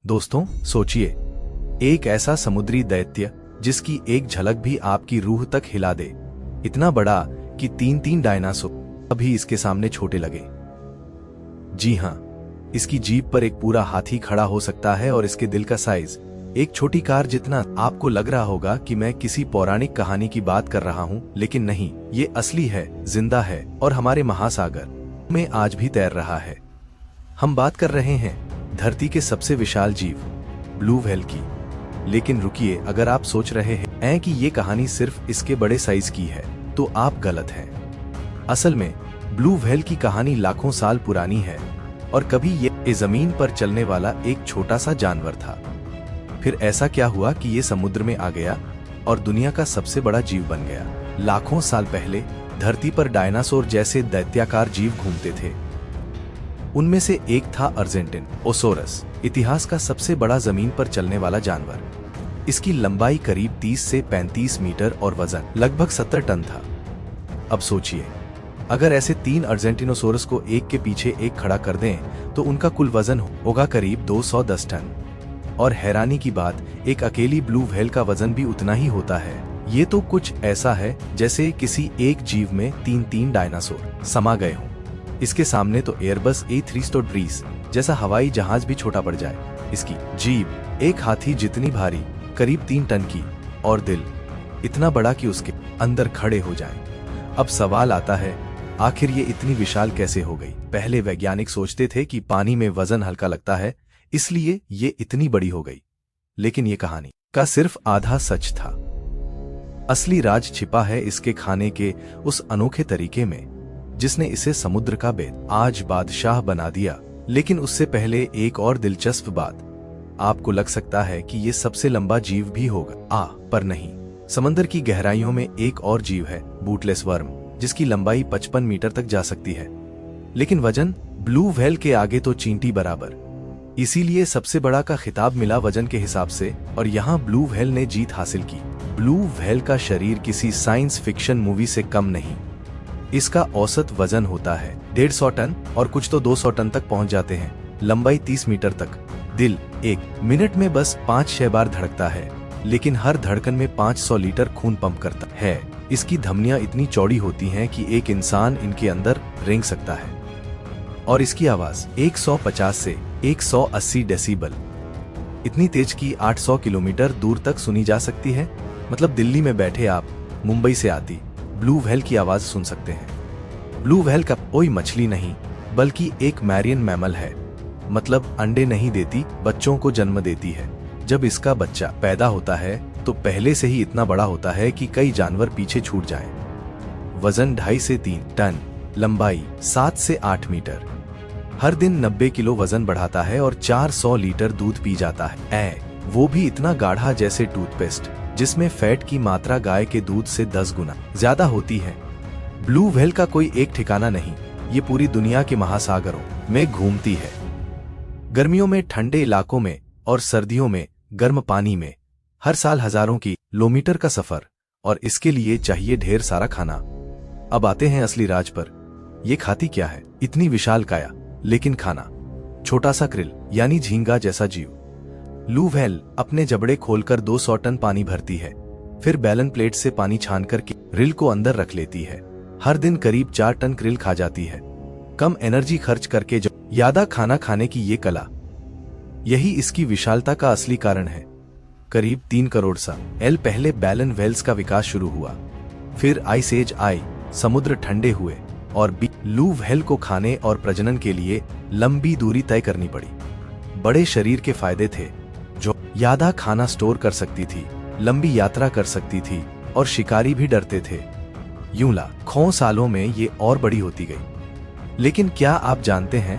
दोस्तों सोचिए, एक ऐसा समुद्री दैत्य जिसकी एक झलक भी आपकी रूह तक हिला दे, इतना बड़ा कि तीन डायनासोर अभी इसके सामने छोटे लगे। जी हां, इसकी जीभ पर एक पूरा हाथी खड़ा हो सकता है और इसके दिल का साइज एक छोटी कार जितना। आपको लग रहा होगा कि मैं किसी पौराणिक कहानी की बात कर रहा हूं, लेकिन नहीं, ये असली है, जिंदा है और हमारे महासागर में आज भी तैर रहा है। हम बात कर रहे हैं धरती के सबसे विशाल जीव ब्लू व्हेल की। लेकिन रुकिए, अगर आप सोच रहे हैं कि ये कहानी सिर्फ इसके बड़े साइज की है, तो आप गलत हैं। असल में ब्लू व्हेल की कहानी लाखों साल पुरानी है और कभी ये जमीन पर चलने वाला एक छोटा सा जानवर था। फिर ऐसा क्या हुआ कि ये समुद्र में आ गया और दुनिया का सबसे बड़ा जीव बन गया। लाखों साल पहले धरती पर डायनासोर जैसे दैत्याकार जीव घूमते थे। उनमें से एक था अर्जेंटिनोसोरस, इतिहास का सबसे बड़ा जमीन पर चलने वाला जानवर। इसकी लंबाई करीब 30 से 35 मीटर और वजन लगभग 70 टन था। अब सोचिए, अगर ऐसे 3 अर्जेंटिनोसोरस को एक के पीछे एक खड़ा कर दें तो उनका कुल वजन होगा करीब 210 टन। और हैरानी की बात, एक अकेली ब्लू व्हेल का वजन भी उतना ही होता है। ये तो कुछ ऐसा है जैसे किसी एक जीव में तीन डायनासोर समा गए हों। इसके सामने तो एयरबस A320 जैसा हवाई जहाज भी छोटा पड़ जाए। इसकी जीभ एक हाथी जितनी भारी, करीब 3 टन की, और दिल इतना बड़ा कि उसके अंदर खड़े हो जाएं। अब सवाल आता है, आखिर ये इतनी विशाल कैसे हो गई? पहले वैज्ञानिक सोचते थे कि पानी में वजन हल्का लगता है, इसलिए ये इतनी बड़ी हो गई। लेकिन ये कहानी का सिर्फ आधा सच था। असली राज छिपा है इसके खाने के उस अनोखे तरीके में जिसने इसे समुद्र का बेद आज बादशाह बना दिया। लेकिन उससे पहले एक और दिलचस्प बात, आपको लग सकता है कि ये सबसे लंबा जीव भी होगा, पर नहीं। समंदर की गहराइयों में एक और जीव है, बूटलेस वर्म, जिसकी लंबाई 55 मीटर तक जा सकती है। लेकिन वजन ब्लू व्हेल के आगे तो चींटी बराबर। इसीलिए सबसे बड़ा का खिताब मिला वजन के हिसाब से, और यहाँ ब्लू व्हेल ने जीत हासिल की। ब्लू व्हेल का शरीर किसी साइंस फिक्शन मूवी से कम नहीं। इसका औसत वजन होता है 150 टन और कुछ तो 200 टन तक पहुंच जाते हैं। लंबाई 30 मीटर तक। दिल 1 मिनट में बस 5-6 बार धड़कता है, लेकिन हर धड़कन में 500 लीटर खून पंप करता है। इसकी धमनियां इतनी चौड़ी होती हैं कि एक इंसान इनके अंदर रेंग सकता है। और इसकी आवाज 150 से 180 डेसिबल इतनी तेज कि 800 किलोमीटर दूर तक सुनी जा सकती है। मतलब दिल्ली में बैठे आप मुंबई से आती ब्लू व्हेल की आवाज सुन सकते हैं। ब्लू व्हेल का कोई मछली नहीं, बल्कि एक मैरियन मैमल है। मतलब अंडे नहीं देती, बच्चों को जन्म देती है। जब इसका बच्चा पैदा होता है तो पहले से ही इतना बड़ा होता है कि कई जानवर पीछे छूट जाएं। वजन 2.5 से 3 टन, लंबाई 7 से 8 मीटर। हर दिन 90 किलो वजन बढ़ाता है और 400 लीटर दूध पी जाता है। वो भी इतना गाढ़ा जैसे टूथपेस्ट, जिसमें फैट की मात्रा गाय के दूध से 10 गुना ज्यादा होती है। ब्लू व्हेल का कोई एक ठिकाना नहीं, ये पूरी दुनिया के महासागरों में घूमती है। गर्मियों में ठंडे इलाकों में और सर्दियों में गर्म पानी में। हर साल हजारों किलोमीटर का सफर, और इसके लिए चाहिए ढेर सारा खाना। अब आते हैं असली राज पर। ये खाती क्या है? इतनी विशाल काया, लेकिन खाना छोटा सा क्रिल यानी झींगा जैसा जीव। ब्लू व्हेल अपने जबड़े खोलकर 200 टन पानी भरती है, फिर बैलन प्लेट से पानी छानकर क्रिल को अंदर रख लेती है। हर दिन करीब 4 टन क्रिल खा जाती है, कम एनर्जी खर्च करके ज्यादा खाना खाने की ये कला। यही इसकी विशालता का असली कारण है। करीब 3 करोड़ साल पहले बैलन व्हेल्स का विकास शुरू हुआ। फिर आइस एज आई, समुद्र ठंडे हुए और ब्लू व्हेल को खाने और प्रजनन के लिए लंबी दूरी तय करनी पड़ी। बड़े शरीर के फायदे थे, जो ज्यादा खाना स्टोर कर सकती थी, लंबी यात्रा कर सकती थी और शिकारी भी डरते थे। यूं लाखों सालों में ये और बड़ी होती गई। लेकिन क्या आप जानते हैं,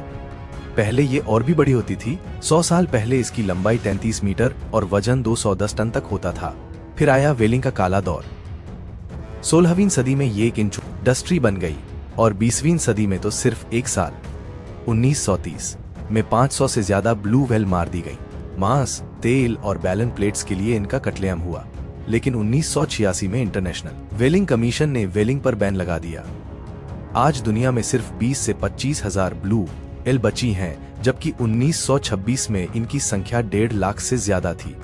पहले ये और भी बड़ी होती थी। 100 साल पहले इसकी लंबाई 33 मीटर और वजन 210 टन तक होता था। फिर आया व्हेलिंग का काला दौर। 16वीं सदी में ये एक इंडस्ट्री बन गई और 20वीं सदी में तो सिर्फ एक साल 1930 में 500 से ज्यादा ब्लू व्हेल मार दी गई। मांस, तेल और बैलन प्लेट्स के लिए इनका कत्लेआम हुआ। लेकिन 1986 में इंटरनेशनल व्हेलिंग कमीशन ने व्हेलिंग पर बैन लगा दिया। आज दुनिया में सिर्फ 20 से 25 हजार ब्लू एल बची हैं, जबकि 1926 में इनकी संख्या 1.5 लाख से ज्यादा थी।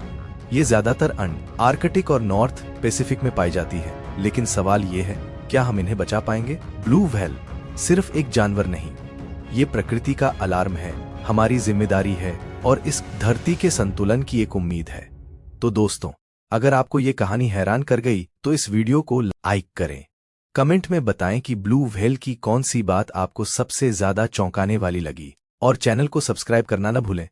ये ज्यादातर आर्कटिक और नॉर्थ पैसिफिक में पाई जाती है, लेकिन सवाल ये है, क्या हम इन्हें बचा पाएंगे? ब्लू व्हेल सिर्फ एक जानवर नहीं, ये प्रकृति का अलार्म है, हमारी जिम्मेदारी है और इस धरती के संतुलन की एक उम्मीद है। तो दोस्तों, अगर आपको ये कहानी हैरान कर गई तो इस वीडियो को लाइक करें। कमेंट में बताएं कि ब्लू व्हेल की कौन सी बात आपको सबसे ज्यादा चौंकाने वाली लगी, और चैनल को सब्सक्राइब करना न भूलें।